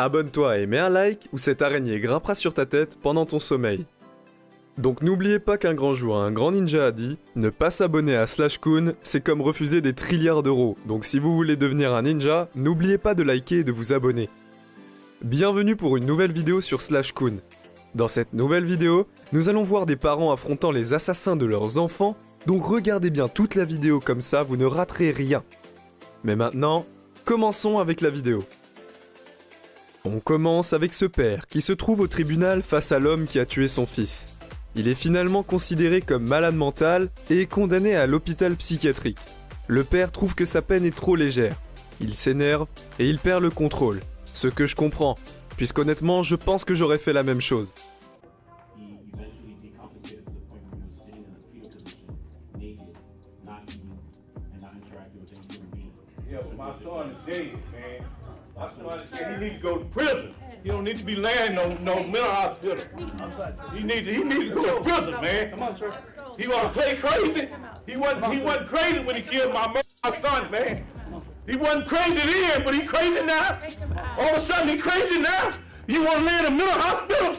Abonne-toi et mets un like ou cette araignée grimpera sur ta tête pendant ton sommeil. Donc n'oubliez pas qu'un grand jour un grand ninja a dit « Ne pas s'abonner à Slashcoon, c'est comme refuser des trilliards d'euros. Donc si vous voulez devenir un ninja, n'oubliez pas de liker et de vous abonner. » Bienvenue pour une nouvelle vidéo sur Slashcoon. Dans cette nouvelle vidéo, nous allons voir des parents affrontant les assassins de leurs enfants, donc regardez bien toute la vidéo comme ça, vous ne raterez rien. Mais maintenant, commençons avec la vidéo. On commence avec ce père qui se trouve au tribunal face à l'homme qui a tué son fils. Il est finalement considéré comme malade mental et est condamné à l'hôpital psychiatrique. Le père trouve que sa peine est trop légère. Il s'énerve et il perd le contrôle. Ce que je comprends, puisqu'honnêtement, je pense que j'aurais fait la même chose. Yeah, but my son is dead, man. My son is dead. He needs to go to prison. He don't need to be laying no mental hospital. He need to go to prison, man. Come on, sir. He wanna play crazy. He wasn't crazy when he killed my son, man. He wasn't crazy then, but he crazy now. All of a sudden he crazy now. You wanna lay in a mental hospital?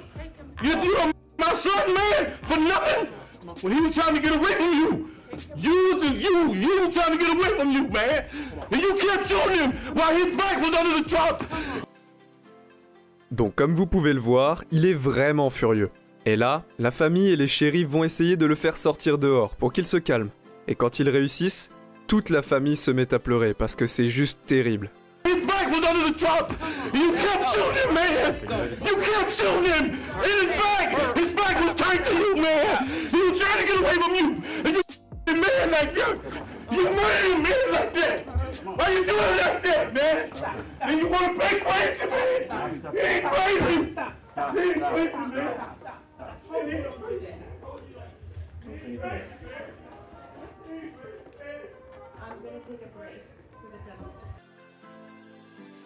You my son, man, for nothing. When he was trying to get away from you. You were trying to get away from you, man. And you kept shooting him while his back was under the truck. Donc comme vous pouvez le voir, il est vraiment furieux. Et là, la famille et les shérifs vont essayer de le faire sortir dehors pour qu'il se calme. Et quand ils réussissent, toute la famille se met à pleurer parce que c'est juste terrible. His back was under the truck. You kept shooting him, man. You kept shooting him. In his back was turned to you, man. He was trying to get away from you. And you man like you. You murdered a man like that. Why you doing like that, man? And you want to play crazy, man? You ain't crazy. You ain't crazy, man.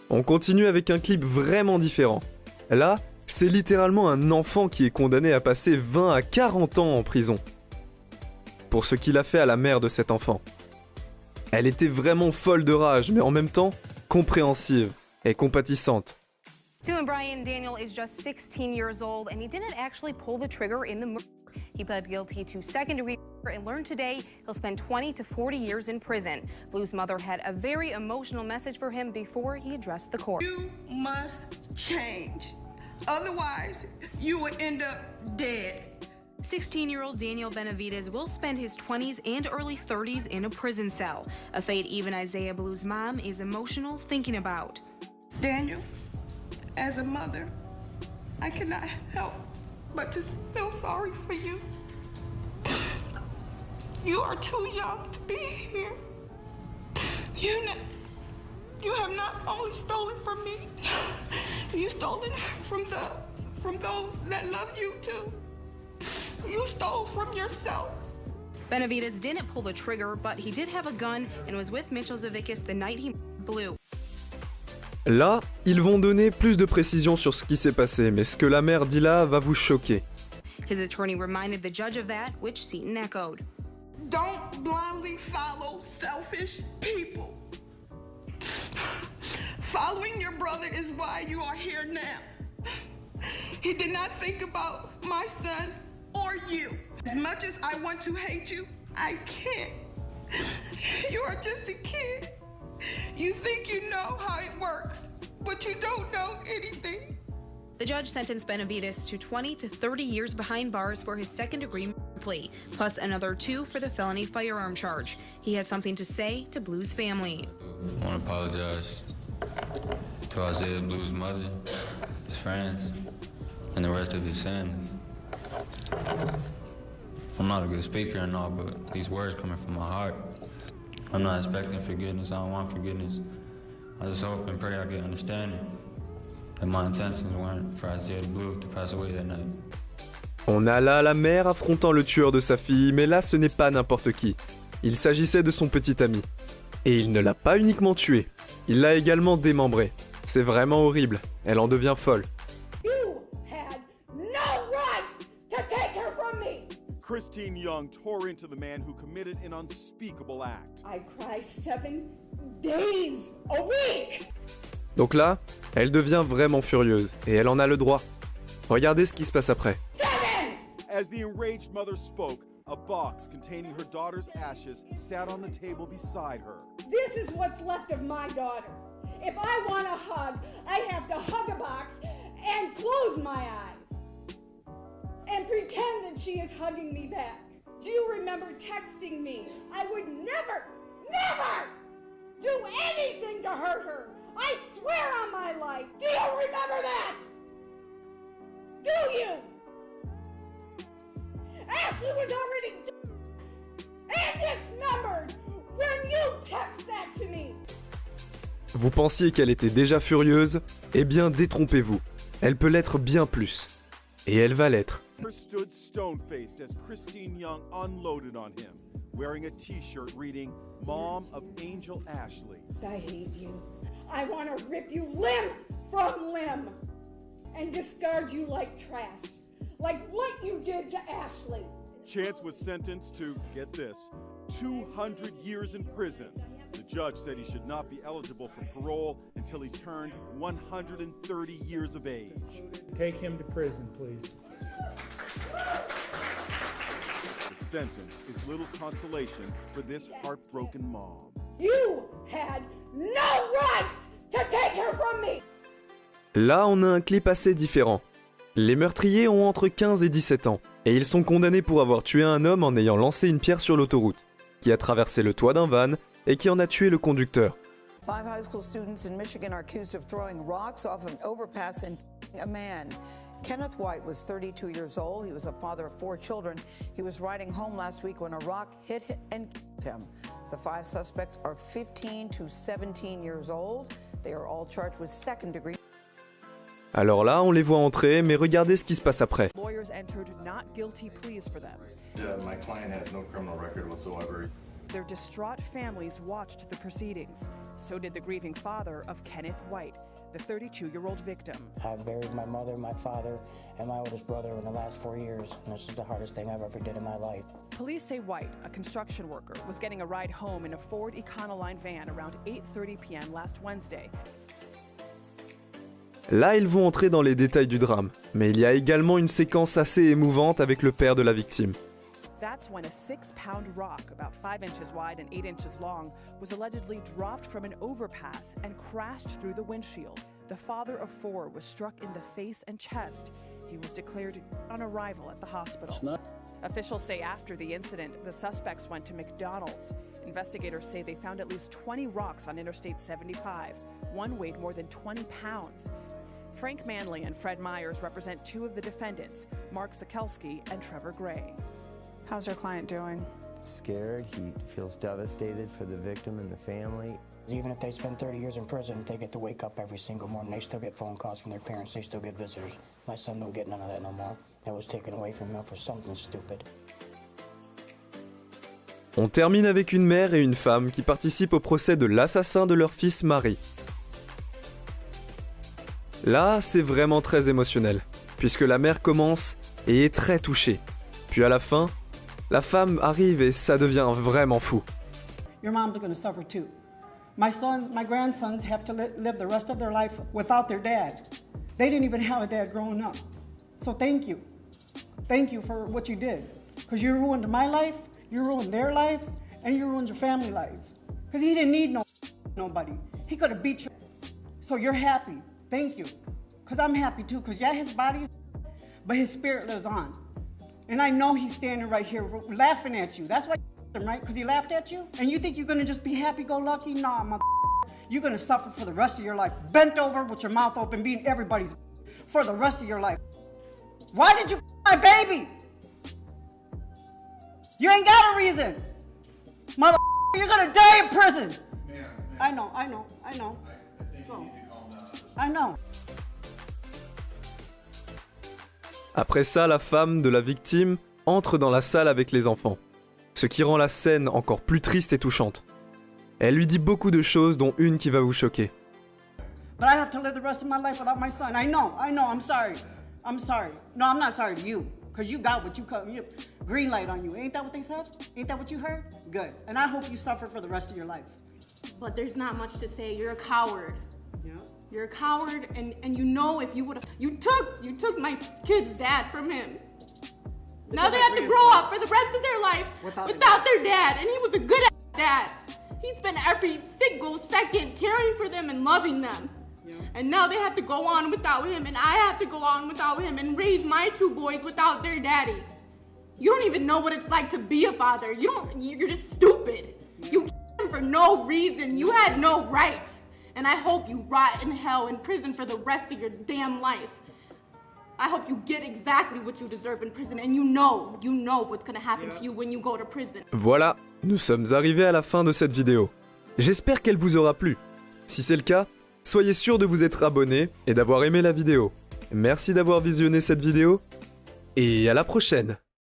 On continue avec un clip vraiment différent. Là, c'est littéralement un enfant qui est condamné à passer 20 à 40 ans en prison. Pour ce qu'il a fait à la mère de cet enfant. Elle était vraiment folle de rage, mais en même temps, compréhensive et compatissante. Sue Brian Daniel is just 16 years old, and he didn't actually pull the trigger in the murder. He pled guilty to second-degree murder and learned today he'll spend 20 to 40 years in prison. Blue's mother had a very emotional message for him before he addressed the court. You must change. Otherwise, you will end up dead. 16-year-old Daniel Benavides will spend his 20s and early 30s in a prison cell, a fate even Isaiah Blue's mom is emotional thinking about. Daniel, as a mother, I cannot help but to feel sorry for you. You are too young to be here. You have not only stolen from me, you stolen from those that love you too. You stole from yourself. Benavides didn't pull the trigger, but he did have a gun and was with Mitchell Zavickas the night he murdered Blue. Là, ils vont donner plus de précisions sur ce qui s'est passé, mais ce que la mère dit là va vous choquer. His attorney reminded the judge of that, which Seaton echoed. Don't blindly follow selfish people. Following your brother is why you are here now. He did not think about my son or you. As much as I want to hate you, I can't. You are just a kid. You think you know how it works, but you don't know anything. The judge sentenced Benavides to 20 to 30 years behind bars for his second-degree plea, plus another 2 for the felony firearm charge. He had something to say to Blue's family. I want to apologize to Isaiah Blue's mother, his friends, and the rest of his family. I'm not a good speaker and all, but these words coming from my heart. I'm not expecting forgiveness. I don't want forgiveness. I just hope and pray I get understanding. And my intentions weren't for Isaiah Blue to pass away that night. On a là la mère affrontant le tueur de sa fille, mais là ce n'est pas n'importe qui. Il s'agissait de son petit ami. Et il ne l'a pas uniquement tué, il l'a également démembré. C'est vraiment horrible, elle en devient folle. Christine Young tore into the man who committed an unspeakable act. I cry 7 days a week. Donc là, elle devient vraiment furieuse, et elle en a le droit. Regardez ce qui se passe après. As the enraged mother spoke, a box containing her daughter's ashes sat on the table beside her. This is what's left of my daughter. If I want a hug, I have to hug a box and close my eyes and pretend that she is hugging me back. Do you remember texting me? I would never do anything to hurt her. I swear on my life. Do you remember that? Do you? Ashley was already and dismembered when you text that to me. Vous pensiez qu'elle était déjà furieuse? Eh bien, détrompez-vous. Elle peut l'être bien plus. Et elle va l'être. Her stood stone-faced as Christine Young unloaded on him, wearing a t-shirt reading, Mom of Angel Ashley. I hate you. I want to rip you limb from limb and discard you like trash. Like what you did to Ashley. Chance was sentenced to, get this, 200 years in prison. The judge said he should not be eligible for parole until he turned 130 years of age. Take him to prison, please. The sentence is little consolation for this heartbroken mom. You had no right to take her from me. Là, on a un clip assez différent. Les meurtriers ont entre 15 et 17 ans, et ils sont condamnés pour avoir tué un homme en ayant lancé une pierre sur l'autoroute, qui a traversé le toit d'un van et qui en a tué le conducteur. 5 high school students in Michigan are accused of throwing rocks off an overpass and a man. Kenneth White was 32 years old. He was a father of 4 children. He was riding home last week when a rock hit and killed him. The 5 suspects are 15 to 17 years old. They are all charged with second-degree. Alors là, on les voit entrer, mais regardez ce qui se passe après. Lawyers entered not guilty pleas for them. My client has no criminal record whatsoever. Their distraught families watched the proceedings. So did the grieving father of Kenneth White, the 32-year-old victim. I've buried my mother, my father, and my oldest brother in the last 4 years, and this is the hardest thing I've ever did in my life. Police say White, a construction worker, was getting a ride home in a Ford Econoline van around 8:30 p.m. last Wednesday. Là, ils vont entrer dans les détails du drame, mais il y a également une séquence assez émouvante avec le père de la victime. That's when a 6-pound rock, about 5 inches wide and 8 inches long, was allegedly dropped from an overpass and crashed through the windshield. The father of 4 was struck in the face and chest. He was declared on arrival at the hospital. Officials say after the incident, the suspects went to McDonald's. Investigators say they found at least 20 rocks on Interstate 75. One weighed more than 20 pounds. Frank Manley and Fred Myers represent 2 of the defendants, Mark Zakelski and Trevor Gray. How's your client doing? Scared. He feels devastated for the victim and the family. Even if they spend 30 years in prison, they get to wake up every single morning. They still get phone calls from their parents. They still get visitors. My son don't get none of that no more. That was taken away from him for something stupid. On termine avec une mère et une femme qui participent au procès de l'assassin de leur fils Mary. Là, c'est vraiment très émotionnel, puisque la mère commence et est très touchée. Puis à la fin, la femme arrive et ça devient vraiment fou. Your mom's going to suffer too. My grandsons have to live the rest of their life without their dad. They didn't even have a dad growing up. So thank you. Thank you for what you did. Because you ruined my life, you ruined their lives, and you ruined your family lives. Because he didn't need nobody. He could have beat you. So you're happy. Thank you. Because I'm happy too. Because yeah, his body is, but his spirit lives on. And I know he's standing right here laughing at you. That's why you him, right? Because he laughed at you? And you think you're going to just be happy-go-lucky? Nah, you're going to suffer for the rest of your life. Bent over with your mouth open, being everybody's for the rest of your life. Why did you my baby? You ain't got a reason. Mother, you're going to die in prison. Man. I know. I think you need to calm down. I know. Après ça, la femme de la victime entre dans la salle avec les enfants, ce qui rend la scène encore plus triste et touchante. Elle lui dit beaucoup de choses, dont une qui va vous choquer. But I have to live the rest of my life without my son. I know, I'm sorry. No, I'm not sorry to you, because you got what you cut. Green light on you. Ain't that what they said? Ain't that what you heard? Good. And I hope you suffer for the rest of your life. But there's not much to say. You're a coward. Yeah. You're a coward, and you know if you would have, you took my kid's dad from him. Now they have to grow up for the rest of their life without their dad, and he was a good dad. He spent every single second caring for them and loving them. Yeah. And now they have to go on without him, and I have to go on without him and raise my two boys without their daddy. You don't even know what it's like to be a father. You're just stupid. You killed him for no reason. You had no right. And I hope you rot in hell in prison for the rest of your damn life. I hope you get exactly what you deserve in prison, and you know what's gonna happen to you when you go to prison. Voilà, nous sommes arrivés à la fin de cette vidéo. J'espère qu'elle vous aura plu. Si c'est le cas, soyez sûr de vous être abonné et d'avoir aimé la vidéo. Merci d'avoir visionné cette vidéo, et à la prochaine.